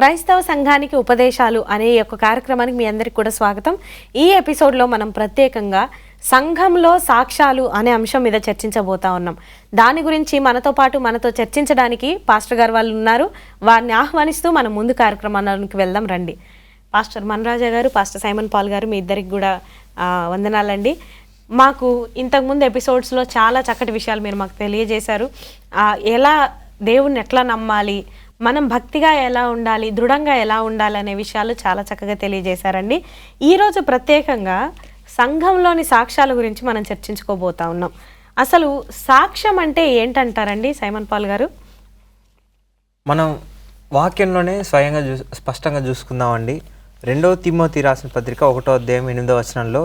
క్రైస్తవ సంఘానికి ఉపదేశాలు అనే ఒక కార్యక్రమానికి మీ అందరికీ కూడా స్వాగతం. ఈ ఎపిసోడ్లో మనం ప్రత్యేకంగా సంఘంలో సాక్ష్యాలు అనే అంశం మీద చర్చించబోతా ఉన్నాం. దాని గురించి మనతో చర్చించడానికి పాస్టర్ గారు వాళ్ళు ఉన్నారు. వారిని ఆహ్వానిస్తూ మనం ముందు కార్యక్రమానికి వెళ్దాం రండి. పాస్టర్ మన్రాజా గారు, పాస్టర్ సైమన్ పాల్ గారు, మీ ఇద్దరికి కూడా వందనాలండి. మాకు ఇంతకుముందు ఎపిసోడ్స్లో చాలా చక్కటి విషయాలు మీరు మాకు తెలియజేశారు. ఎలా దేవుణ్ణి ఎట్లా నమ్మాలి, మనం భక్తిగా ఎలా ఉండాలి, దృఢంగా ఎలా ఉండాలి అనే విషయాలు చాలా చక్కగా తెలియజేశారండి. ఈరోజు ప్రత్యేకంగా సంఘంలోని సాక్ష్యాల గురించి మనం చర్చించుకోబోతా ఉన్నాం. అసలు సాక్ష్యం అంటే ఏంటంటారండి సైమన్ పాల్ గారు? మనం వాక్యంలోనే స్వయంగా స్పష్టంగా చూసుకుందామండి. 2 తిమోతి రాసిన పత్రిక 1వ అధ్యాయం 8వ వచనంలో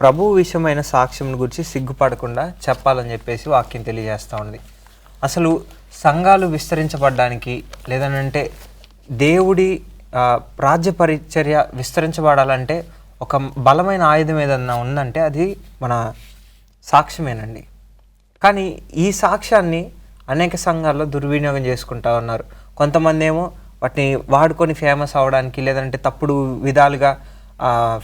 ప్రభు విషయమైన సాక్ష్యం గురించి సిగ్గుపడకుండా చెప్పాలని చెప్పేసి వాక్యం తెలియజేస్తూ ఉంది. అసలు సంఘాలు విస్తరించబడడానికి లేదనంటే దేవుడి రాజ్య పరిచర్య విస్తరించబడాలంటే ఒక బలమైన ఆయుధం ఏదన్నా ఉందంటే అది మన సాక్ష్యమేనండి. కానీ ఈ సాక్ష్యాన్ని అనేక సంఘాల్లో దుర్వినియోగం చేసుకుంటా ఉన్నారు. కొంతమంది ఏమో వాటిని వాడుకొని ఫేమస్ అవడానికి లేదంటే తప్పుడు విధాలుగా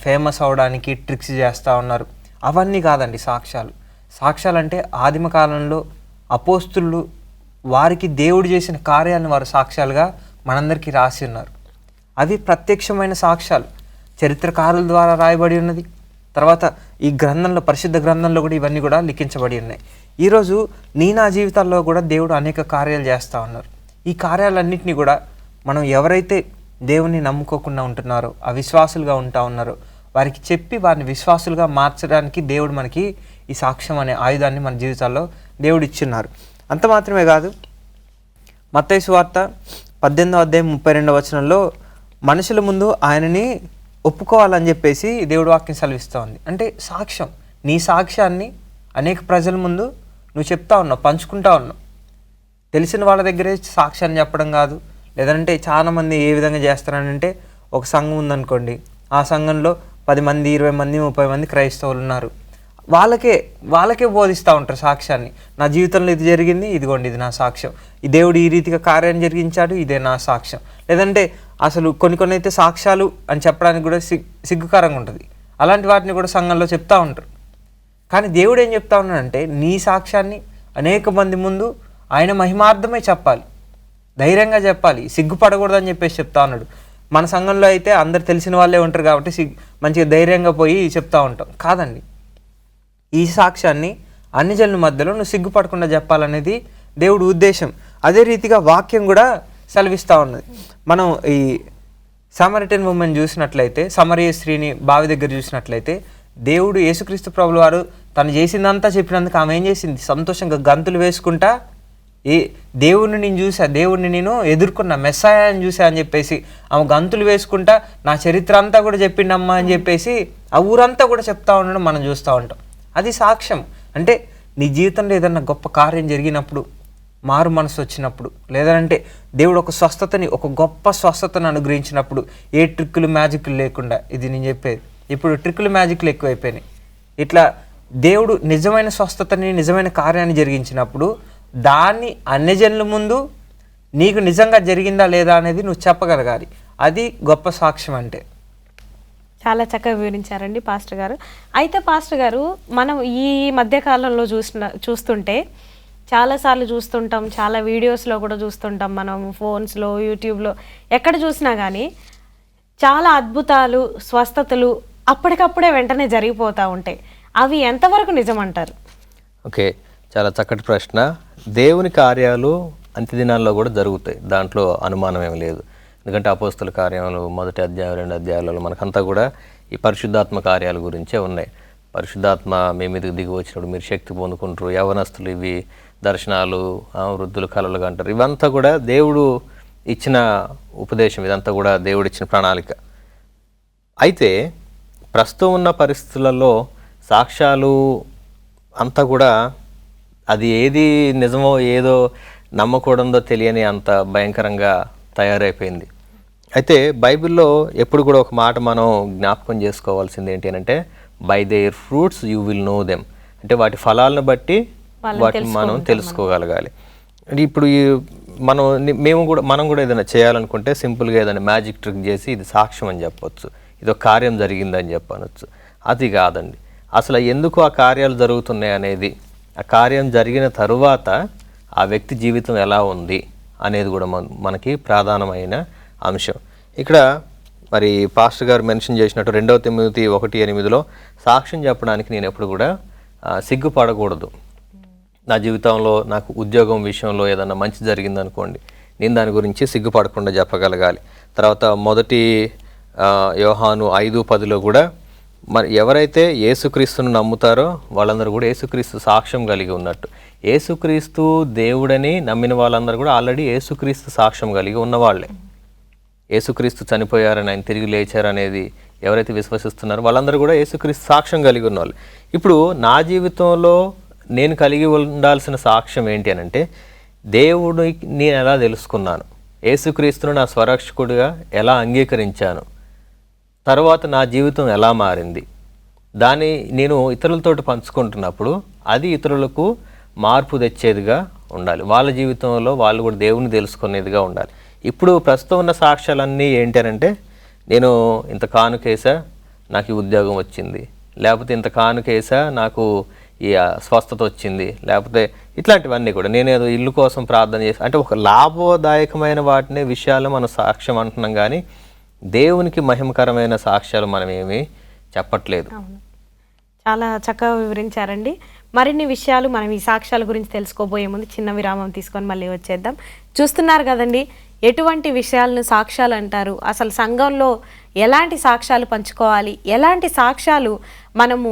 ఫేమస్ అవడానికి ట్రిక్స్ చేస్తూ ఉన్నారు. అవన్నీ కాదండి సాక్ష్యాలు. సాక్ష్యాలు అంటే ఆదిమ కాలంలో అపోస్తులు వారికి దేవుడు చేసిన కార్యాలను వారు సాక్ష్యాలుగా మనందరికీ రాసి ఉన్నారు. అవి ప్రత్యక్షమైన సాక్ష్యాలు చరిత్రకారుల ద్వారా రాయబడి ఉన్నది. తర్వాత ఈ గ్రంథంలో, పరిశుద్ధ గ్రంథంలో కూడా ఇవన్నీ కూడా లిఖించబడి ఉన్నాయి. ఈరోజు నా జీవితాల్లో కూడా దేవుడు అనేక కార్యాలు చేస్తూ ఉన్నారు. ఈ కార్యాలన్నింటినీ కూడా మనం ఎవరైతే దేవుణ్ణి నమ్ముకోకుండా ఉంటున్నారో, అవిశ్వాసులుగా ఉంటా ఉన్నారో వారికి చెప్పి వారిని విశ్వాసులుగా మార్చడానికి దేవుడు మనకి ఈ సాక్ష్యం అనే ఆయుధాన్ని మన జీవితాల్లో దేవుడు ఇచ్చున్నారు. అంత మాత్రమే కాదు, మత్తయి సువార్త 18వ అధ్యాయం 32వ వచనంలో మనుషుల ముందు ఆయనని ఒప్పుకోవాలని చెప్పేసి దేవుడు వాక్యం సెలవిస్తూ ఉంది. అంటే సాక్ష్యం, నీ సాక్ష్యాన్ని అనేక ప్రజల ముందు నువ్వు చెప్తా ఉన్నావు, పంచుకుంటా ఉన్నావు. తెలిసిన వాళ్ళ దగ్గరే సాక్ష్యాన్ని చెప్పడం కాదు. లేదంటే చాలామంది ఏ విధంగా చేస్తారనంటే, ఒక సంఘం ఉందనుకోండి, ఆ సంఘంలో 10 మంది 20 మంది 30 మంది క్రైస్తవులు ఉన్నారు. వాళ్ళకే బోధిస్తూ ఉంటారు సాక్ష్యాన్ని. నా జీవితంలో ఇది జరిగింది, ఇదిగోండి ఇది నా సాక్ష్యం, ఈ దేవుడు ఈ రీతిగా కార్యాన్ని జరిగించాడు, ఇదే నా సాక్ష్యం. లేదంటే అసలు కొన్ని అయితే సాక్ష్యాలు అని చెప్పడానికి కూడా సిగ్గుకరంగా ఉంటుంది. అలాంటి వాటిని కూడా సంఘంలో చెప్తూ ఉంటారు. కానీ దేవుడు ఏం చెప్తా ఉన్నాడంటే, నీ సాక్ష్యాన్ని అనేక మంది ముందు ఆయన మహిమార్థమే చెప్పాలి, ధైర్యంగా చెప్పాలి, సిగ్గుపడకూడదని చెప్పేసి చెప్తా ఉన్నాడు. మన సంఘంలో అయితే అందరు తెలిసిన వాళ్ళే ఉంటారు కాబట్టి మంచిగా ధైర్యంగా పోయి చెప్తా ఉంటాం. కాదండి, ఈ సాక్ష్యాన్ని అన్ని జనుల మధ్యలో నువ్వు సిగ్గుపడకుండా చెప్పాలనేది దేవుడి ఉద్దేశం. అదే రీతిగా వాక్యం కూడా సెలవిస్తూ ఉన్నది. మనం ఈ సమరిటన్ ఉమెన్ చూసినట్లయితే, సమరయ స్త్రీని బావి దగ్గర చూసినట్లయితే, దేవుడు యేసుక్రీస్తు ప్రభుల వారు తను చేసిందంతా చెప్పినందుకు ఆమె ఏం చేసింది? సంతోషంగా గంతులు వేసుకుంటా, దేవుడిని నేను ఎదుర్కొన్నా, మెస్సాయాని చూసా అని చెప్పేసి ఆమె గంతులు వేసుకుంటా నా చరిత్ర అంతా కూడా చెప్పిండమ్మా అని చెప్పేసి ఆ ఊరంతా కూడా చెప్తా ఉండడం మనం చూస్తూ ఉంటాం. అది సాక్ష్యం. అంటే నీ జీవితంలో ఏదన్నా గొప్ప కార్యం జరిగినప్పుడు, మారు మనసు వచ్చినప్పుడు, లేదంటే దేవుడు ఒక గొప్ప స్వస్థతను అనుగ్రహించినప్పుడు, ఏ ట్రిక్కులు మ్యాజిక్లు లేకుండా, ఇది నేను చెప్పేది, ఇప్పుడు ట్రిక్కులు మ్యాజిక్లు ఎక్కువైపోయినాయి. ఇట్లా దేవుడు నిజమైన స్వస్థతని, నిజమైన కార్యాన్ని జరిగించినప్పుడు దాన్ని అన్యజనుల ముందు నీకు నిజంగా జరిగిందా లేదా అనేది నువ్వు చెప్పగలగాలి. అది గొప్ప సాక్ష్యం అంటే. చాలా చక్కగా వివరించారండి పాస్టర్ గారు. అయితే పాస్టర్ గారు, మనం ఈ మధ్యకాలంలో చూస్తుంటే చాలాసార్లు చూస్తుంటాం, చాలా వీడియోస్లో కూడా చూస్తుంటాం, మనం ఫోన్స్లో, యూట్యూబ్లో ఎక్కడ చూసినా కానీ చాలా అద్భుతాలు, స్వస్థతలు అప్పటికప్పుడే వెంటనే జరిగిపోతూ ఉంటాయి. అవి ఎంతవరకు నిజమంటారు? ఓకే, చాలా చక్కటి ప్రశ్న. దేవుని కార్యాలు అంత్యదినాల్లో కూడా జరుగుతాయి, దాంట్లో అనుమానం ఏమి లేదు. ఎందుకంటే అపోస్తుల కార్యాలు 1వ అధ్యాయం 2వ అధ్యాయాలలో మనకంతా కూడా ఈ పరిశుద్ధాత్మ కార్యాల గురించే ఉన్నాయి. పరిశుద్ధాత్మ మీ మీదకి దిగి వచ్చినప్పుడు మీరు శక్తి పొందుకుంటారు, యవనస్తులు ఇవి దర్శనాలు, వృద్ధులు కలలుగా అంటారు. ఇవంతా కూడా దేవుడు ఇచ్చిన ఉపదేశం, ఇదంతా కూడా దేవుడు ఇచ్చిన ప్రణాళిక. అయితే ప్రస్తుతం ఉన్న పరిస్థితులలో సాక్ష్యాలు అంతా కూడా అది ఏది నిజమో ఏదో నమ్మకూడదో తెలియని అంత భయంకరంగా తయారైపోయింది. అయితే బైబిల్లో ఎప్పుడు కూడా ఒక మాట మనం జ్ఞాపకం చేసుకోవాల్సింది ఏంటి అంటే, by their fruits you will know them. అంటే వాటి ఫలాలను బట్టి వాటిని మనం తెలుసుకోగలగాలి. ఇప్పుడు ఈ మనం కూడా ఏదైనా చేయాలనుకుంటే సింపుల్గా ఏదైనా మ్యాజిక్ ట్రిక్ చేసి ఇది సాక్ష్యం అని చెప్పొచ్చు, ఇది ఒక కార్యం జరిగిందని చెప్పనొచ్చు. అది కాదండి. అసలు ఎందుకు ఆ కార్యాలు జరుగుతున్నాయి అనేది, ఆ కార్యం జరిగిన తరువాత ఆ వ్యక్తి జీవితం ఎలా ఉంది అనేది కూడా మనకి ప్రధానమైన అంశం. ఇక్కడ మరి పాస్టర్ గారు మెన్షన్ చేసినట్టు 2 తిమోతి 1:8 సాక్ష్యం చెప్పడానికి నేను ఎప్పుడు కూడా సిగ్గుపడకూడదు. నా జీవితంలో నాకు ఉద్యోగం విషయంలో ఏదైనా మంచి జరిగిందనుకోండి, నేను దాని గురించి సిగ్గుపడకుండా చెప్పగలగాలి. తర్వాత 1 యోహాను 5:10 కూడా మరి ఎవరైతే యేసుక్రీస్తును నమ్ముతారో వాళ్ళందరూ కూడా యేసుక్రీస్తు సాక్ష్యం కలిగి ఉన్నట్టు. యేసుక్రీస్తు దేవుడని నమ్మిన వాళ్ళందరూ కూడా ఆల్రెడీ యేసుక్రీస్తు సాక్ష్యం కలిగి ఉన్నవాళ్ళే. యేసుక్రీస్తు చనిపోయారని, ఆయన తిరిగి లేచారనేది ఎవరైతే విశ్వసిస్తున్నారో వాళ్ళందరూ కూడా యేసుక్రీస్తు సాక్ష్యం కలిగి ఉన్నవాళ్ళు. ఇప్పుడు నా జీవితంలో నేను కలిగి ఉండాల్సిన సాక్ష్యం ఏంటి అని అంటే, దేవుడిని నేను ఎలా తెలుసుకున్నాను, యేసుక్రీస్తును నా స్వరక్షకుడిగా ఎలా అంగీకరించాను, తర్వాత నా జీవితం ఎలా మారింది, దాన్ని నేను ఇతరులతో పంచుకుంటున్నప్పుడు అది ఇతరులకు మార్పు తెచ్చేదిగా ఉండాలి. వాళ్ళ జీవితంలో వాళ్ళు కూడా దేవుని తెలుసుకునేదిగా ఉండాలి. ఇప్పుడు ప్రస్తుతం ఉన్న సాక్ష్యాలన్నీ ఏంటంటే, నేను ఇంత కానుకేసా నాకు ఈ ఉద్యోగం వచ్చింది, లేకపోతే ఇంత కానుకేసా నాకు ఈ స్వస్థత వచ్చింది, లేకపోతే ఇట్లాంటివన్నీ కూడా నేను ఏదో ఇల్లు కోసం ప్రార్థన చేసి, అంటే ఒక లాభదాయకమైన వాటిని విషయాలు మనం సాక్ష్యం అంటున్నాం, కానీ దేవునికి మహిమకరమైన సాక్ష్యాలు మనం ఏమీ చెప్పట్లేదు. చాలా చక్కగా వివరించారండి. మరిన్ని విషయాలు మనం ఈ సాక్ష్యాల గురించి తెలుసుకోబోయే ముందు చిన్న విరామం తీసుకొని మళ్ళీ వచ్చేద్దాం. చూస్తున్నారు కదండి, ఎటువంటి విషయాలను సాక్ష్యాలు అంటారు, అసలు సంఘంలో ఎలాంటి సాక్ష్యాలు పంచుకోవాలి, ఎలాంటి సాక్ష్యాలు మనము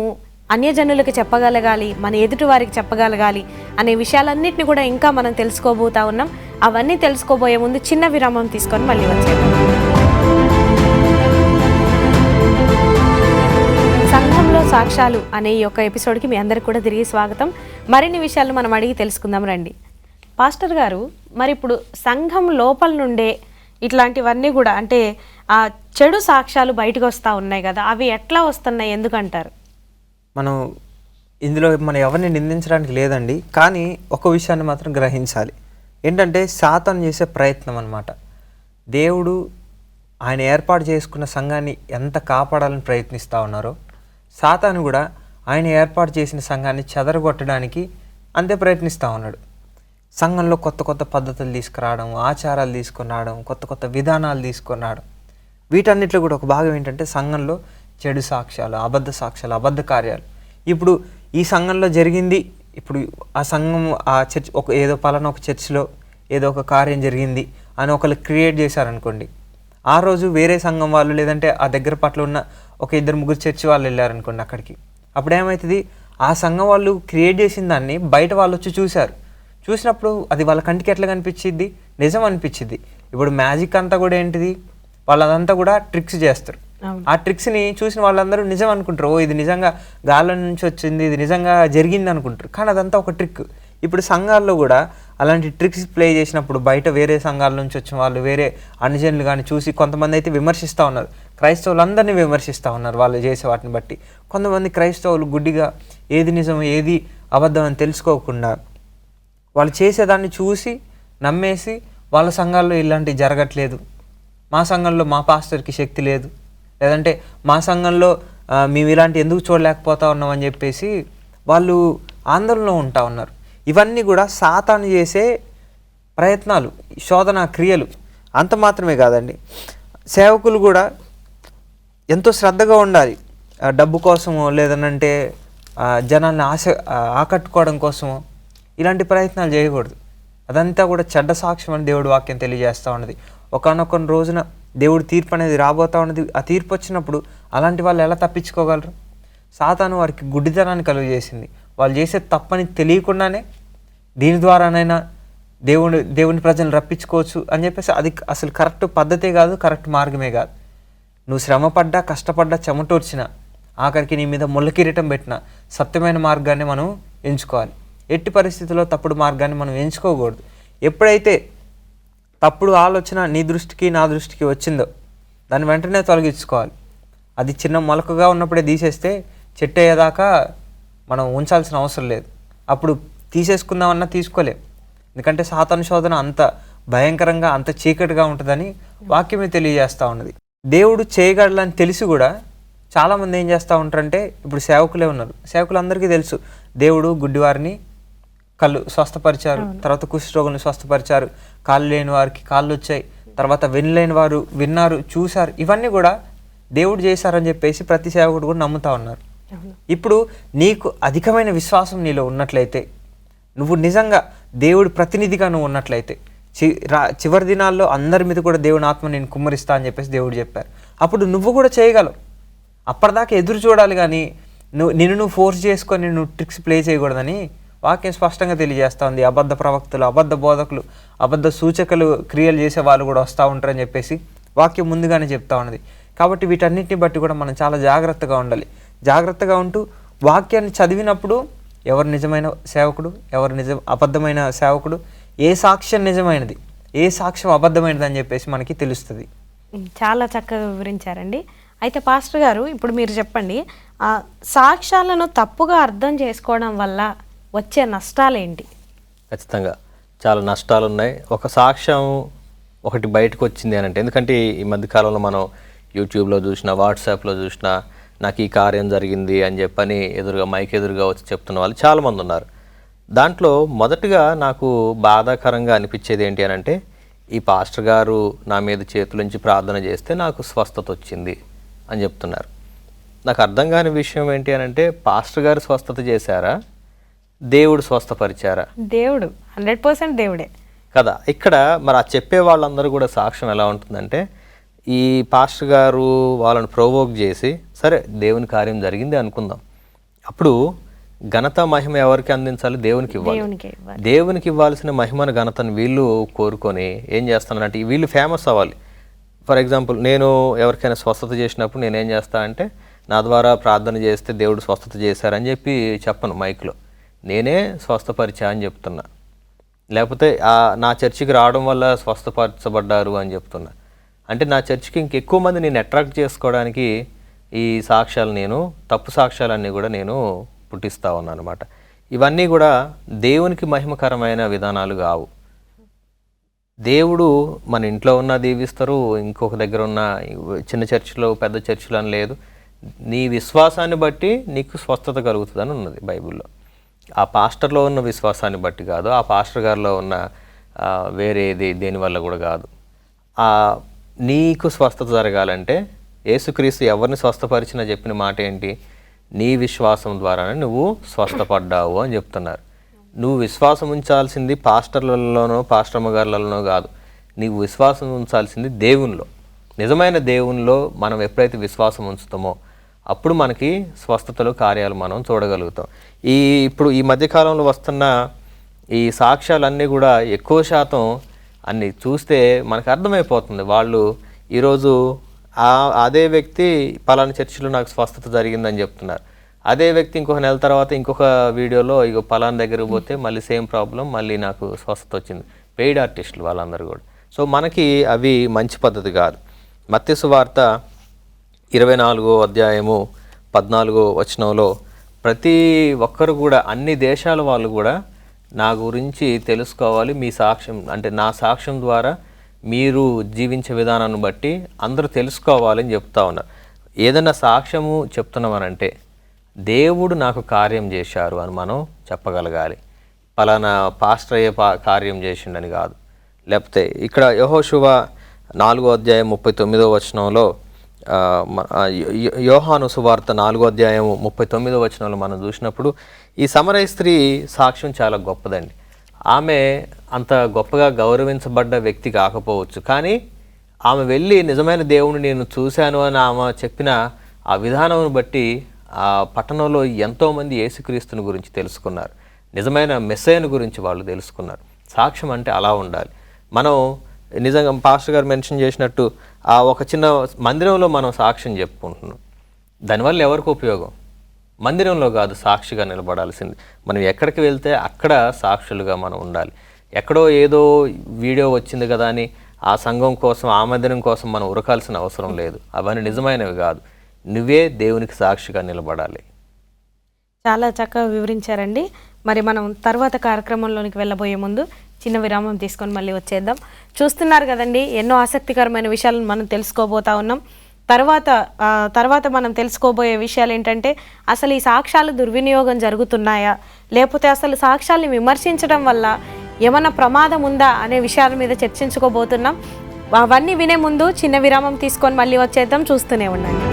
అన్యజనులకు చెప్పగలగాలి, మన ఎదుటి వారికి చెప్పగలగాలి అనే విషయాలన్నింటినీ కూడా ఇంకా మనం తెలుసుకోబోతా ఉన్నాం. అవన్నీ తెలుసుకోబోయే ముందు చిన్న విరామం తీసుకొని మళ్ళీ వచ్చేద్దాం. సంఘంలో సాక్ష్యాలు అనే ఈ యొక్క ఎపిసోడ్కి మీ అందరికి కూడా తిరిగి స్వాగతం. మరిన్ని విషయాలు మనం అడిగి తెలుసుకుందాం రండి. పాస్టర్ గారు, మరి ఇప్పుడు సంఘం లోపల నుండే ఇట్లాంటివన్నీ కూడా, అంటే ఆ చెడు సాక్ష్యాలు బయటకు వస్తూ ఉన్నాయి కదా, అవి ఎట్లా వస్తున్నాయి, ఎందుకంటారు? మనం ఇందులో మనం ఎవరిని నిందించడానికి లేదండి, కానీ ఒక విషయాన్ని మాత్రం గ్రహించాలి. ఏంటంటే సాతాను చేసే ప్రయత్నం అన్నమాట. దేవుడు ఆయన ఏర్పాటు చేసుకున్న సంఘాన్ని ఎంత కాపాడాలని ప్రయత్నిస్తూ ఉన్నారో, సాతాను కూడా ఆయన ఏర్పాటు చేసిన సంఘాన్ని చెదరగొట్టడానికి అంతే ప్రయత్నిస్తూ ఉన్నాడు. సంఘంలో కొత్త కొత్త పద్ధతులు తీసుకురావడం, ఆచారాలు తీసుకొని రావడం, కొత్త కొత్త విధానాలు తీసుకొని రావడం, వీటన్నిటిలో కూడా ఒక భాగం ఏంటంటే సంఘంలో చెడు సాక్ష్యాలు, అబద్ధ సాక్ష్యాలు, అబద్ధ కార్యాలు. ఇప్పుడు ఈ సంఘంలో జరిగింది, ఇప్పుడు ఆ సంఘం ఆ చర్చ్ ఏదో పలానా ఒక చర్చ్లో ఏదో ఒక కార్యం జరిగింది అని ఒకళ్ళు క్రియేట్ చేశారనుకోండి, ఆ రోజు వేరే సంఘం వాళ్ళు లేదంటే ఆ దగ్గర పట్ల ఉన్న ఒక 2-3 చర్చి వాళ్ళు వెళ్ళారనుకోండి అక్కడికి, అప్పుడు ఏమవుతుంది, ఆ సంఘం వాళ్ళు క్రియేట్ చేసిన దాన్ని బయట వాళ్ళు వచ్చి చూశారు. చూసినప్పుడు అది వాళ్ళ కంటికి ఎట్లా కనిపించింది, నిజం అనిపించింది. ఇప్పుడు మ్యాజిక్ అంతా కూడా ఏంటిది, వాళ్ళదంతా కూడా ట్రిక్స్ చేస్తారు. ఆ ట్రిక్స్ని చూసిన వాళ్ళందరూ నిజం అనుకుంటారు, ఓ ఇది నిజంగా గాలి నుంచి వచ్చింది, ఇది నిజంగా జరిగింది అనుకుంటారు, కానీ అదంతా ఒక ట్రిక్. ఇప్పుడు సంఘాల్లో కూడా అలాంటి ట్రిక్స్ ప్లే చేసినప్పుడు బయట వేరే సంఘాల నుంచి వచ్చిన వాళ్ళు, వేరే అన్యజనులు కానీ చూసి కొంతమంది అయితే విమర్శిస్తూ ఉన్నారు, క్రైస్తవులందరినీ విమర్శిస్తూ ఉన్నారు వాళ్ళు చేసే వాటిని బట్టి. కొంతమంది క్రైస్తవులు గుడ్డిగా ఏది నిజం ఏది అబద్ధం అని తెలుసుకోకుండా వాళ్ళు చేసేదాన్ని చూసి నమ్మేసి వాళ్ళ సంఘాల్లో ఇలాంటివి జరగట్లేదు, మా సంఘంలో మా పాస్టర్కి శక్తి లేదు, లేదంటే మా సంఘంలో మేము ఇలాంటి ఎందుకు చూడలేకపోతా ఉన్నామని చెప్పేసి వాళ్ళు ఆందోళనలో ఉంటా ఉన్నారు. ఇవన్నీ కూడా సాతాను చేసే ప్రయత్నాలు, శోధన క్రియలు. అంత మాత్రమే కాదండి, సేవకులు కూడా ఎంతో శ్రద్ధగా ఉండాలి. డబ్బు కోసమో లేదనంటే జనాల్ని ఆకట్టుకోవడం కోసమో ఇలాంటి ప్రయత్నాలు చేయకూడదు. అదంతా కూడా చెడ్డ సాక్ష్యం అని దేవుడి వాక్యం తెలియజేస్తూ ఉన్నది. ఒకానొక రోజున దేవుడి తీర్పు అనేది రాబోతూ ఉన్నది. ఆ తీర్పు వచ్చినప్పుడు అలాంటి వాళ్ళు ఎలా తప్పించుకోగలరు? సాతాను వారికి గుడ్డితనాన్ని కలుగజేసింది. వాళ్ళు చేసే తప్పని తెలియకుండానే దీని ద్వారానైనా దేవుని ప్రజలను రప్పించుకోవచ్చు అని చెప్పేసి అది అసలు కరెక్ట్ పద్ధతే కాదు, కరెక్ట్ మార్గమే కాదు. నువ్వు శ్రమపడ్డా, కష్టపడ్డా, చెమటూర్చినా, ఆఖరికి నీ మీద ముళ్ళ కిరీటం పెట్టిన సత్యమైన మార్గాన్ని మనం ఎంచుకోవాలి. ఎట్టి పరిస్థితుల్లో తప్పుడు మార్గాన్ని మనం ఎంచుకోకూడదు. ఎప్పుడైతే తప్పుడు ఆలోచన నీ దృష్టికి నా దృష్టికి వచ్చిందో దాన్ని వెంటనే తొలగించుకోవాలి. అది చిన్న మొలకగా ఉన్నప్పుడే తీసేస్తే చెట్టు అయ్యేదాకా మనం ఉంచాల్సిన అవసరం లేదు. అప్పుడు తీసేసుకుందామన్నా తీసుకోలేం. ఎందుకంటే సాతాను శోధన అంత భయంకరంగా అంత చీకటిగా ఉంటుందని వాక్యమే తెలియజేస్తూ ఉన్నది. దేవుడు చేయగలలని తెలిసి కూడా చాలామంది ఏం చేస్తూ ఉంటారంటే, ఇప్పుడు సేవకులే ఉన్నారు, సేవకులందరికీ తెలుసు దేవుడు గుడ్డివారిని కళ్ళు స్వస్థపరిచారు, తర్వాత కుష్ఠరోగులను స్వస్థపరిచారు, కాళ్ళు లేని వారికి కాళ్ళు వచ్చాయి, తర్వాత వినలేని వారు విన్నారు, చూశారు. ఇవన్నీ కూడా దేవుడు చేశారని చెప్పేసి ప్రతి సేవకుడు కూడా నమ్ముతా ఉన్నారు. ఇప్పుడు నీకు అధికమైన విశ్వాసం నీలో ఉన్నట్లయితే, నువ్వు నిజంగా దేవుడి ప్రతినిధిగా నువ్వు ఉన్నట్లయితే, చివరి దినాల్లో అందరి మీద కూడా దేవుని ఆత్మ నేను కుమ్మరిస్తా అని చెప్పేసి దేవుడు చెప్పారు. అప్పుడు నువ్వు కూడా చేయగలవు. అప్పటిదాకా ఎదురు చూడాలి కానీ నిన్ను ఫోర్స్ చేసుకొని నువ్వు ట్రిక్స్ ప్లే చేయకూడదని వాక్యం స్పష్టంగా తెలియజేస్తూ ఉంది. అబద్ధ ప్రవక్తలు, అబద్ధ బోధకులు, అబద్ధ సూచకలు క్రియలు చేసే వాళ్ళు కూడా వస్తూ ఉంటారని చెప్పేసి వాక్యం ముందుగానే చెప్తా ఉన్నది. కాబట్టి వీటన్నిటిని బట్టి కూడా మనం చాలా జాగ్రత్తగా ఉండాలి. జాగ్రత్తగా ఉంటూ వాక్యాన్ని చదివినప్పుడు ఎవరు నిజమైన సేవకుడు, ఎవరు అబద్ధమైన సేవకుడు, ఏ సాక్ష్యం నిజమైనది, ఏ సాక్ష్యం అబద్ధమైనది అని చెప్పేసి మనకి తెలుస్తుంది. చాలా చక్కగా వివరించారండి. అయితే పాస్టర్ గారు, ఇప్పుడు మీరు చెప్పండి, ఆ సాక్ష్యాలను తప్పుగా అర్థం చేసుకోవడం వల్ల వచ్చే నష్టాలు ఏంటి? ఖచ్చితంగా చాలా నష్టాలు ఉన్నాయి. ఒక సాక్ష్యం ఒకటి బయటకు వచ్చింది అని అంటే, ఎందుకంటే ఈ మధ్యకాలంలో మనం యూట్యూబ్లో చూసినా, వాట్సాప్లో చూసినా, నాకు ఈ కార్యం జరిగింది అని చెప్పని మైక్ ఎదురుగా వచ్చి చెప్తున్న వాళ్ళు చాలామంది ఉన్నారు. దాంట్లో మొదటగా నాకు బాధాకరంగా అనిపించేది ఏంటి అని అంటే, ఈ పాస్టర్ గారు నా మీద చేతులుంచి ప్రార్థన చేస్తే నాకు స్వస్థత వచ్చింది అని చెప్తున్నారు. నాకు అర్థం కాని విషయం ఏంటి అని అంటే, పాస్టర్ గారు స్వస్థత చేశారా, దేవుడు స్వస్థపరిచారా? దేవుడు 100% దేవుడే కదా. ఇక్కడ మరి ఆ చెప్పే వాళ్ళందరూ కూడా సాక్ష్యం ఎలా ఉంటుందంటే, ఈ పాస్టర్ గారు వాళ్ళని ప్రొవోక్ చేసి, సరే దేవుని కార్యం జరిగింది అనుకుందాం, అప్పుడు ఘనత మహిమ ఎవరికి అందించాలి? దేవునికి ఇవ్వాలి. దేవునికి ఇవ్వాల్సిన మహిమను ఘనతను వీళ్ళు కోరుకొని ఏం చేస్తానంటే, వీళ్ళు ఫేమస్ అవ్వాలి. ఫర్ ఎగ్జాంపుల్, నేను ఎవరికైనా స్వస్థత చేసినప్పుడు నేనేం చేస్తా అంటే, నా ద్వారా ప్రార్థన చేస్తే దేవుడు స్వస్థత చేశారని చెప్పి చెప్పను మైక్లో, నేనే స్వస్థపరిచా అని చెప్తున్నా. లేకపోతే నా చర్చికి రావడం వల్ల స్వస్థపరచబడ్డారు అని చెప్తున్నా. అంటే నా చర్చికి ఇంకెక్కువ మంది నేను అట్రాక్ట్ చేసుకోవడానికి ఈ సాక్ష్యాలు, తప్పు సాక్ష్యాలన్నీ కూడా నేను పుట్టిస్తూ ఉన్నాను అనమాట. ఇవన్నీ కూడా దేవునికి మహిమకరమైన విధానాలు కావు. దేవుడు మన ఇంట్లో ఉన్న దీవిస్తారు, ఇంకొక దగ్గర ఉన్న చిన్న చర్చిలో పెద్ద చర్చిలో అని లేదు. నీ విశ్వాసాన్ని బట్టి నీకు స్వస్థత కలుగుతుందని ఉన్నది బైబిల్లో. ఆ పాస్టర్లో ఉన్న విశ్వాసాన్ని బట్టి కాదు, ఆ పాస్టర్ గారిలో ఉన్న వేరేది దేనివల్ల కూడా కాదు. నీకు స్వస్థత జరగాలంటే యేసుక్రీస్తు ఎవరిని స్వస్థపరిచినా చెప్పిన మాట ఏంటి? నీ విశ్వాసం ద్వారానే నువ్వు స్వస్థపడ్డావు అని చెప్తున్నారు. నువ్వు విశ్వాసం ఉంచాల్సింది పాస్టర్లలోనో పాస్టర్మ గారులలోనో కాదు, నీవు విశ్వాసం ఉంచాల్సింది దేవునిలో. నిజమైన దేవునిలో మనం ఎప్పుడైతే విశ్వాసం ఉంచుతామో అప్పుడు మనకి స్వస్థతలు కార్యాలు మనం చూడగలుగుతాం. ఇప్పుడు ఈ మధ్యకాలంలో వస్తున్న ఈ సాక్ష్యాలన్నీ కూడా ఎక్కువ శాతం అన్ని చూస్తే మనకు అర్థమైపోతుంది. వాళ్ళు ఈరోజు అదే వ్యక్తి పలానా చర్చిలో నాకు స్వస్థత జరిగిందని చెప్తున్నారు, అదే వ్యక్తి ఇంకొక నెల తర్వాత ఇంకొక వీడియోలో ఇక పలానా దగ్గరకు పోతే మళ్ళీ సేమ్ ప్రాబ్లం, మళ్ళీ నాకు స్వస్థత వచ్చింది. పెయిడ్ ఆర్టిస్టులు వాళ్ళందరూ కూడా. సో మనకి అవి మంచి పద్ధతి కాదు. మత్తయి సువార్త 24వ అధ్యాయము 14వ వచనంలో ప్రతి ఒక్కరు కూడా, అన్ని దేశాల వాళ్ళు కూడా నా గురించి తెలుసుకోవాలి, మీ సాక్ష్యం అంటే నా సాక్ష్యం ద్వారా మీరు జీవించే విధానాన్ని బట్టి అందరూ తెలుసుకోవాలని చెప్తా ఉన్నారు. ఏదైనా సాక్ష్యము చెప్తున్నామనంటే దేవుడు నాకు కార్యం చేశారు అని మనం చెప్పగలగాలి. పలానా పాస్టర్ అయ్యే కార్యం చేసిండని కాదు. లేకపోతే ఇక్కడ యెహోషువ 4వ అధ్యాయం 39వ వచనంలో, యోహాను సువార్త 4వ అధ్యాయం 39వ వచనంలో మనం చూసినప్పుడు ఈ సమరయ స్త్రీ సాక్ష్యం చాలా గొప్పదండి. ఆమె అంత గొప్పగా గౌరవించబడ్డ వ్యక్తి కాకపోవచ్చు, కానీ ఆమె వెళ్ళి నిజమైన దేవుని నేను చూశాను అని ఆమె చెప్పిన ఆ విధానం బట్టి ఆ పట్టణంలో ఎంతోమంది యేసుక్రీస్తుని గురించి తెలుసుకున్నారు, నిజమైన మెస్సయ్యను గురించి వాళ్ళు తెలుసుకున్నారు. సాక్ష్యం అంటే అలా ఉండాలి. మనం నిజంగా పాస్టర్ గారు మెన్షన్ చేసినట్టు ఒక చిన్న మందిరంలో మనం సాక్ష్యం చెప్పుకుంటున్నాం, దానివల్ల ఎవరికి ఉపయోగం? మందిరంలో కాదు సాక్షిగా నిలబడాల్సింది. మనం ఎక్కడికి వెళ్తే అక్కడ సాక్షులుగా మనం ఉండాలి. ఎక్కడో ఏదో వీడియో వచ్చింది కదా అని ఆ సంఘం కోసం, ఆ మందిరం కోసం మనం ఉరకాల్సిన అవసరం లేదు. అవన్నీ నిజమైనవి కాదు. నువ్వే దేవునికి సాక్షిగా నిలబడాలి. చాలా చక్కగా వివరించారండి. మరి మనం తర్వాత కార్యక్రమంలోనికి వెళ్ళబోయే ముందు చిన్న విరామం తీసుకొని మళ్ళీ వచ్చేద్దాం. చూస్తున్నారు కదండి, ఎన్నో ఆసక్తికరమైన విషయాలను మనం తెలుసుకోబోతా ఉన్నాం. తర్వాత మనం తెలుసుకోబోయే విషయాలు ఏంటంటే, అసలు ఈ సాక్ష్యాలు దుర్వినియోగం జరుగుతున్నాయా, లేకపోతే అసలు సాక్ష్యాల్ని విమర్శించడం వల్ల ఏమన్నా ప్రమాదం ఉందా అనే విషయాల మీద చర్చించుకోబోతున్నాం. అవన్నీ వినే ముందు చిన్న విరామం తీసుకొని మళ్ళీ వచ్చేద్దాం. చూస్తూనే ఉండండి.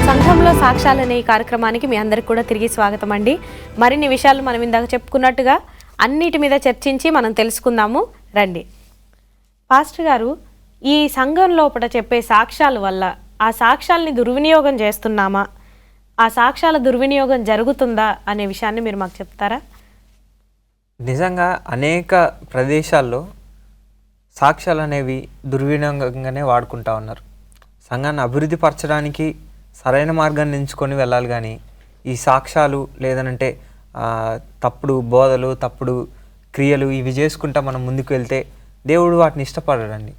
సంఘంలో సాక్ష్యాలు అనే ఈ కార్యక్రమానికి మీ అందరికి కూడా తిరిగి స్వాగతం అండి. మరిన్ని విషయాలు మనం ఇందాక చెప్పుకున్నట్టుగా అన్నిటి మీద చర్చించి మనం తెలుసుకుందాము రండి. పాస్టర్ గారు, ఈ సంఘం లోపల చెప్పే సాక్ష్యాల వల్ల ఆ సాక్ష్యాలని దుర్వినియోగం చేస్తున్నామా, ఆ సాక్ష్యాల దుర్వినియోగం జరుగుతుందా అనే విషయాన్ని మీరు మాకు చెప్తారా? నిజంగా అనేక ప్రదేశాల్లో సాక్ష్యాలు అనేవి దుర్వినియోగంగానే వాడుకుంటా ఉన్నారు. సంఘాన్ని అభివృద్ధి పరచడానికి సరైన మార్గాన్ని ఎంచుకొని వెళ్ళాలి, కానీ ఈ సాక్ష్యాలు లేదనంటే తప్పుడు బోధలు, తప్పుడు క్రియలు ఇవి చేసుకుంటా మనం ముందుకు వెళ్తే దేవుడు వాటిని ఇష్టపడడండి.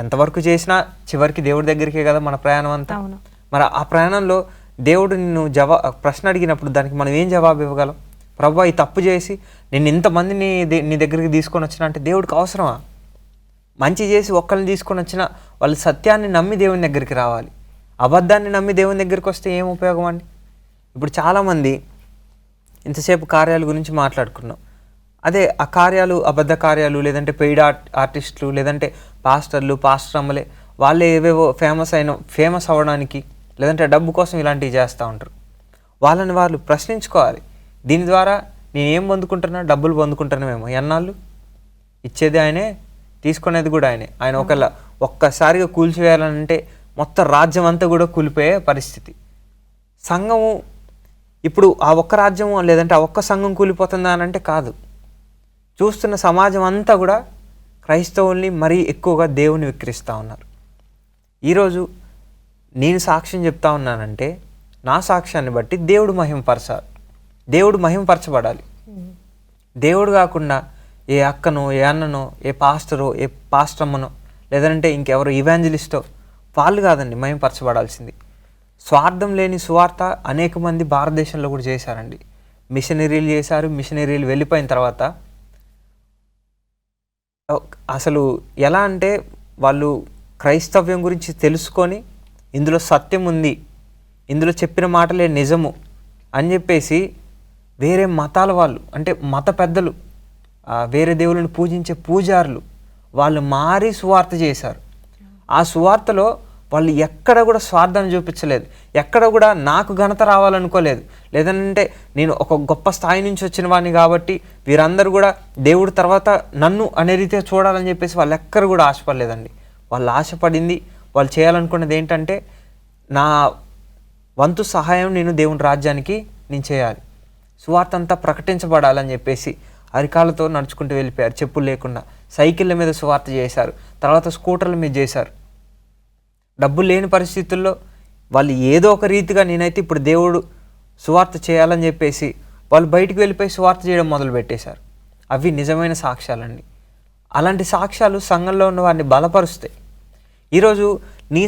ఎంతవరకు చేసినా చివరికి దేవుడి దగ్గరికే కదా మన ప్రయాణం అంతా. మరి ఆ ప్రయాణంలో దేవుడు నిన్ను ప్రశ్న అడిగినప్పుడు దానికి మనం ఏం జవాబు ఇవ్వగలం? ప్రభువా, ఈ తప్పు చేసి నేను ఇంతమందిని నీ దగ్గరికి తీసుకొని వచ్చినా అంటే దేవుడికి అవసరమా? మంచి చేసి ఒక్కరిని తీసుకొని వచ్చినా వాళ్ళు సత్యాన్ని నమ్మి దేవుని దగ్గరికి రావాలి. అబద్ధాన్ని నమ్మి దేవుని దగ్గరికి వస్తే ఏం ఉపయోగం అండి? ఇప్పుడు చాలామంది ఇంతసేపు కార్యాల గురించి మాట్లాడుకున్నాం. అదే ఆ కార్యాలు అబద్ధ కార్యాలు, లేదంటే పెయిడ్ ఆర్టిస్టులు, లేదంటే పాస్టర్ అమ్మలే, వాళ్ళే ఏవేవో ఫేమస్ అవ్వడానికి లేదంటే డబ్బు కోసం ఇలాంటివి చేస్తూ ఉంటారు. వాళ్ళని వాళ్ళు ప్రశ్నించుకోవాలి. దీని ద్వారా నేనేం పొందుకుంటున్నా? డబ్బులు పొందుకుంటున్నామేమో. ఎన్నాళ్ళు ఇచ్చేది ఆయనే, తీసుకునేది కూడా ఆయనే. ఆయన ఒక్కసారిగా కూల్చివేయాలంటే మొత్తం రాజ్యం అంతా కూడా కూలిపోయే పరిస్థితి. సంఘము ఇప్పుడు ఆ ఒక్క రాజ్యము లేదంటే ఆ ఒక్క సంఘం కూలిపోతుందా అని అంటే కాదు. చూస్తున్న సమాజం అంతా కూడా క్రైస్తవుల్ని మరీ ఎక్కువగా దేవుని విక్రిస్తూ ఉన్నారు. ఈరోజు నేను సాక్ష్యం చెప్తా ఉన్నానంటే నా సాక్ష్యాన్ని బట్టి దేవుడు మహిమపరచబడాలి. దేవుడు కాకుండా ఏ అక్కనో, ఏ అన్ననో, ఏ పాస్టరో, ఏ పాస్టమ్మనో, లేదంటే ఇంకెవరో ఇవాంజలిస్టో వాళ్ళు కాదండి మహిమపరచబడాల్సింది. స్వార్థం లేని సువార్త అనేక మంది భారతదేశంలో కూడా చేశారండి. మిషనరీలు చేశారు. మిషనరీలు వెళ్ళిపోయిన తర్వాత అసలు ఎలా అంటే వాళ్ళు క్రైస్తవ్యం గురించి తెలుసుకొని ఇందులో సత్యం ఉంది, ఇందులో చెప్పిన మాటలే నిజము అని చెప్పేసి వేరే మతాల వాళ్ళు, అంటే మత పెద్దలు, వేరే దేవుళ్ళని పూజించే పూజారులు, వాళ్ళు మారి సువార్త చేశారు. ఆ సువార్తలో వాళ్ళు ఎక్కడ కూడా స్వార్థాన్ని చూపించలేదు, ఎక్కడ కూడా నాకు ఘనత రావాలనుకోలేదు, లేదంటే నేను ఒక గొప్ప స్థాయి నుంచి వచ్చిన వాడిని కాబట్టి వీరందరూ కూడా దేవుడి తర్వాత నన్ను అనే రీతిగా చూడాలని చెప్పేసి వాళ్ళు ఎక్కడ కూడా ఆశపడలేదండి. వాళ్ళు ఆశపడింది, వాళ్ళు చేయాలనుకున్నది ఏంటంటే నా వంతు సహాయం నేను దేవుని రాజ్యానికి నేను చేయాలి, సువార్త అంతా ప్రకటించబడాలని చెప్పేసి అరికాలతో నడుచుకుంటూ వెళ్ళిపోయారు. చెప్పులు లేకుండా సైకిళ్ళ మీద సువార్త చేశారు. తర్వాత స్కూటర్ల మీద చేశారు. డబ్బులు లేని పరిస్థితుల్లో వాళ్ళు ఏదో ఒక రీతిగా నేనైతే ఇప్పుడు దేవుడు సువార్త చేయాలని చెప్పేసి వాళ్ళు బయటికి వెళ్ళిపోయి సువార్త చేయడం మొదలు పెట్టేశారు. అవి నిజమైన సాక్ష్యాలండి. అలాంటి సాక్ష్యాలు సంఘంలో ఉన్న వారిని బలపరుస్తాయి. ఈరోజు నీ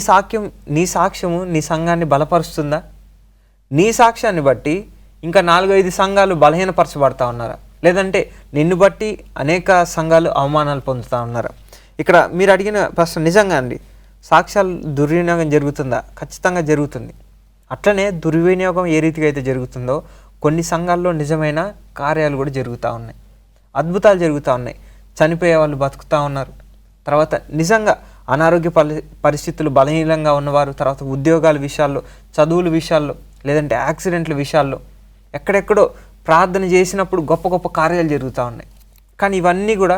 సాక్ష్యము నీ సంఘాన్ని బలపరుస్తుందా? నీ సాక్ష్యాన్ని బట్టి ఇంకా 4-5 సంఘాలు బలహీనపరచబడతా ఉన్నారా? లేదంటే నిన్ను బట్టి అనేక సంఘాలు అవమానాలు పొందుతూ ఉన్నారా? ఇక్కడ మీరు అడిగిన ప్రశ్న నిజంగా అండి, సాక్ష్యాలు దుర్వినియోగం జరుగుతుందా? ఖచ్చితంగా జరుగుతుంది. అట్లనే దుర్వినియోగం ఏ రీతిగా అయితే జరుగుతుందో కొన్ని సంఘాల్లో నిజమైన కార్యాలు కూడా జరుగుతూ ఉన్నాయి, అద్భుతాలు జరుగుతూ ఉన్నాయి. చనిపోయే వాళ్ళు బతుకుతూ ఉన్నారు. తర్వాత నిజంగా అనారోగ్య పరిస్థితులు బలహీనంగా ఉన్నవారు, తర్వాత ఉద్యోగాల విషయాల్లో, చదువుల విషయాల్లో, లేదంటే యాక్సిడెంట్ల విషయాల్లో ఎక్కడెక్కడో ప్రార్థన చేసినప్పుడు గొప్ప గొప్ప కార్యాలు జరుగుతూ ఉన్నాయి. కానీ ఇవన్నీ కూడా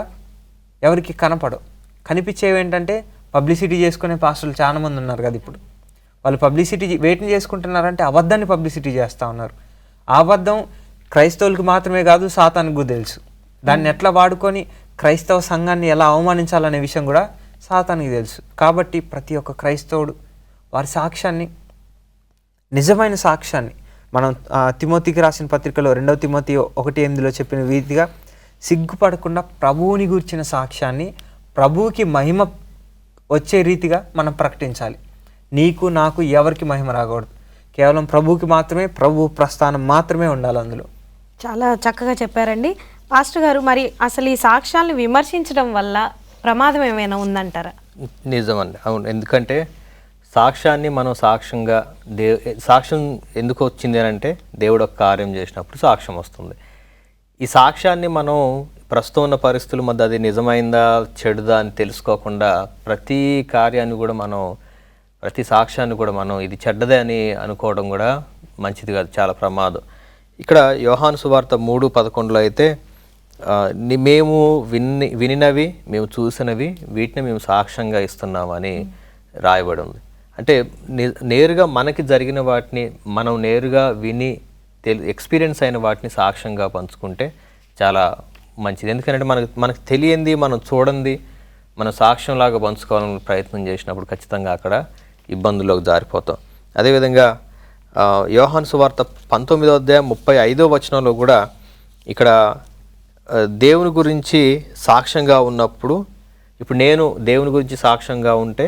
ఎవరికి కనపడవు. కనిపించేవి ఏంటంటే పబ్లిసిటీ చేసుకునే పాస్టర్లు చాలామంది ఉన్నారు కదా. ఇప్పుడు వాళ్ళు పబ్లిసిటీ వెయిటింగ్ చేసుకుంటున్నారంటే అబద్ధాన్ని పబ్లిసిటీ చేస్తూ ఉన్నారు. ఆ అబద్ధం క్రైస్తవులకు మాత్రమే కాదు, సాతానికి కూడా తెలుసు. దాన్ని ఎట్లా వాడుకొని క్రైస్తవ సంఘాన్ని ఎలా అవమానించాలనే విషయం కూడా సాతానికి తెలుసు. కాబట్టి ప్రతి ఒక్క క్రైస్తవుడు వారి సాక్ష్యాన్ని, నిజమైన సాక్ష్యాన్ని, మనం తిమోతికి రాసిన పత్రికలో 2 తిమోతి 1:8 చెప్పిన రీతిగా సిగ్గుపడకుండా ప్రభువుని గూర్చిన సాక్ష్యాన్ని ప్రభువుకి మహిమ వచ్చే రీతిగా మనం ప్రకటించాలి. నీకు నాకు ఎవరికి మహిమ రాకూడదు. కేవలం ప్రభువుకి మాత్రమే, ప్రభు ప్రస్థానం మాత్రమే ఉండాలి అందులో. చాలా చక్కగా చెప్పారండి. పాస్టర్ గారు, మరి అసలు ఈ సాక్ష్యాలను విమర్శించడం వల్ల ప్రమాదం ఏమైనా ఉందంటారా? నిజమండి, అవును. ఎందుకంటే సాక్ష్యాన్ని మనం సాక్ష్యంగా సాక్ష్యం ఎందుకు వచ్చింది అని అంటే దేవుడు ఒక కార్యం చేసినప్పుడు సాక్ష్యం వస్తుంది. ఈ సాక్ష్యాన్ని మనం ప్రస్తుతం ఉన్న పరిస్థితుల మధ్య అది నిజమైందా చెడుదా అని తెలుసుకోకుండా ప్రతి కార్యాన్ని కూడా మనం, ప్రతి సాక్ష్యాన్ని కూడా మనం ఇది చెడ్డదే అని అనుకోవడం కూడా మంచిది కాదు, చాలా ప్రమాదం. ఇక్కడ యోహాను సువార్త 3:11 అయితే మేము వినినవి, మేము చూసినవి, వీటిని మేము సాక్ష్యంగా ఇస్తున్నామని రాయబడి ఉంది. అంటే నేరుగా మనకి జరిగిన వాటిని మనం నేరుగా విని ఎక్స్పీరియన్స్ అయిన వాటిని సాక్ష్యంగా పంచుకుంటే చాలా మంచిది. ఎందుకంటే మనకు తెలియంది, మనం చూడండి, మనం సాక్ష్యంలాగా పంచుకోవాలని ప్రయత్నం చేసినప్పుడు ఖచ్చితంగా అక్కడ ఇబ్బందుల్లోకి జారిపోతాం. అదేవిధంగా యోహాను సువార్త 19:35 కూడా ఇక్కడ దేవుని గురించి సాక్ష్యంగా ఉన్నప్పుడు, ఇప్పుడు నేను దేవుని గురించి సాక్ష్యంగా ఉంటే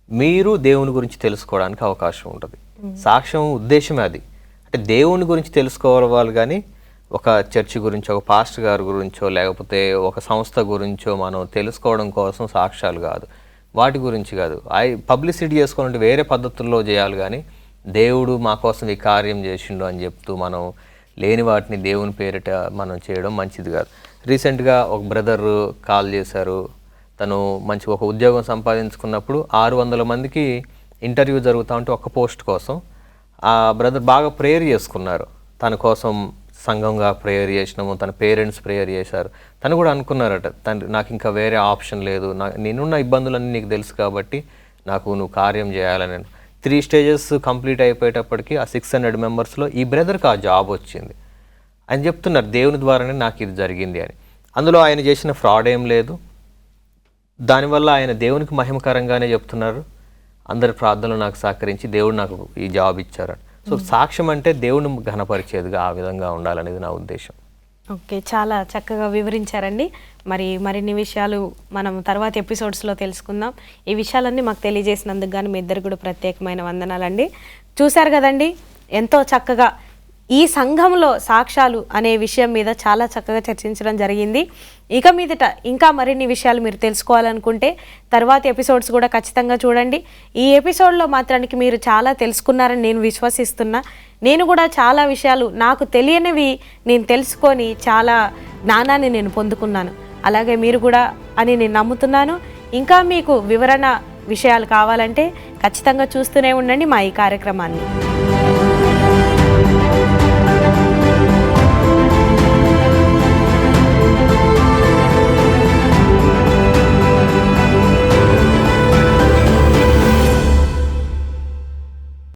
మీరు దేవుని గురించి తెలుసుకోవడానికి అవకాశం ఉంటుంది. సాక్ష్యం ఉద్దేశమే అది. అంటే దేవుని గురించి తెలుసుకోవాలి, కానీ ఒక చర్చి గురించో, ఒక పాస్టర్ గారి గురించో, లేకపోతే ఒక సంస్థ గురించో మనం తెలుసుకోవడం కోసం సాక్ష్యాలు కాదు, వాటి గురించి కాదు. పబ్లిసిటీ చేసుకోవాలంటే వేరే పద్ధతుల్లో చేయాలి, కానీ దేవుడు మా కోసం ఈ కార్యం చేసిండు అని చెప్తూ మనం లేని వాటిని దేవుని పేరిట మనం చేయడం మంచిది కాదు. రీసెంట్గా ఒక బ్రదర్ కాల్ చేశారు. తను మంచి ఒక ఉద్యోగం సంపాదించుకున్నప్పుడు 600 మందికి ఇంటర్వ్యూ జరుగుతూ ఉంటే ఒక్క పోస్ట్ కోసం ఆ బ్రదర్ బాగా ప్రేయర్ చేసుకున్నారు. తన కోసం సంఘంగా ప్రేయర్ చేసినాము, తన పేరెంట్స్ ప్రేయర్ చేశారు. తను కూడా అనుకున్నారట, నాకు ఇంకా వేరే ఆప్షన్ లేదు, నేనున్న ఇబ్బందులన్నీ నీకు తెలుసు కాబట్టి నువ్వు కార్యం చేయాలని. 3 స్టేజెస్ కంప్లీట్ అయిపోయేటప్పటికి ఆ 600 మెంబర్స్లో ఈ బ్రదర్కి ఆ జాబ్ వచ్చింది. ఆయన చెప్తున్నారు, దేవుని ద్వారానే నాకు ఇది జరిగింది అని. అందులో ఆయన చేసిన ఫ్రాడ్ ఏం లేదు. దానివల్ల ఆయన దేవునికి మహిమకరంగానే చెప్తున్నారు. అందరి ప్రార్థనలు నాకు సహకరించి దేవుడు నాకు ఈ జాబ్ ఇచ్చారు. సో సాక్ష్యం అంటే దేవుని ఘనపరిచేదిగా ఆ విధంగా ఉండాలనేది నా ఉద్దేశం. ఓకే, చాలా చక్కగా వివరించారండి. మరిన్ని విషయాలు మనం తర్వాత ఎపిసోడ్స్లో తెలుసుకుందాం. ఈ విషయాలన్నీ మాకు తెలియజేసినందుకు కానీ మీ ఇద్దరు కూడా ప్రత్యేకమైన వందనాలండి. చూశారు కదండి, ఎంతో చక్కగా ఈ సంఘంలో సాక్ష్యాలు అనే విషయం మీద చాలా చక్కగా చర్చించడం జరిగింది. ఇక మీదట ఇంకా మరిన్ని విషయాలు మీరు తెలుసుకోవాలనుకుంటే తర్వాత ఎపిసోడ్స్ కూడా ఖచ్చితంగా చూడండి. ఈ ఎపిసోడ్లో మాత్రానికి మీరు చాలా తెలుసుకున్నారని నేను విశ్వసిస్తున్నా. నేను కూడా చాలా విషయాలు నాకు తెలియనివి నేను తెలుసుకొని చాలా జ్ఞానాన్ని నేను పొందుకున్నాను. అలాగే మీరు కూడా అని నేను నమ్ముతున్నాను. ఇంకా మీకు వివరణ విషయాలు కావాలంటే ఖచ్చితంగా చూస్తూనే ఉండండి మా ఈ కార్యక్రమాన్ని.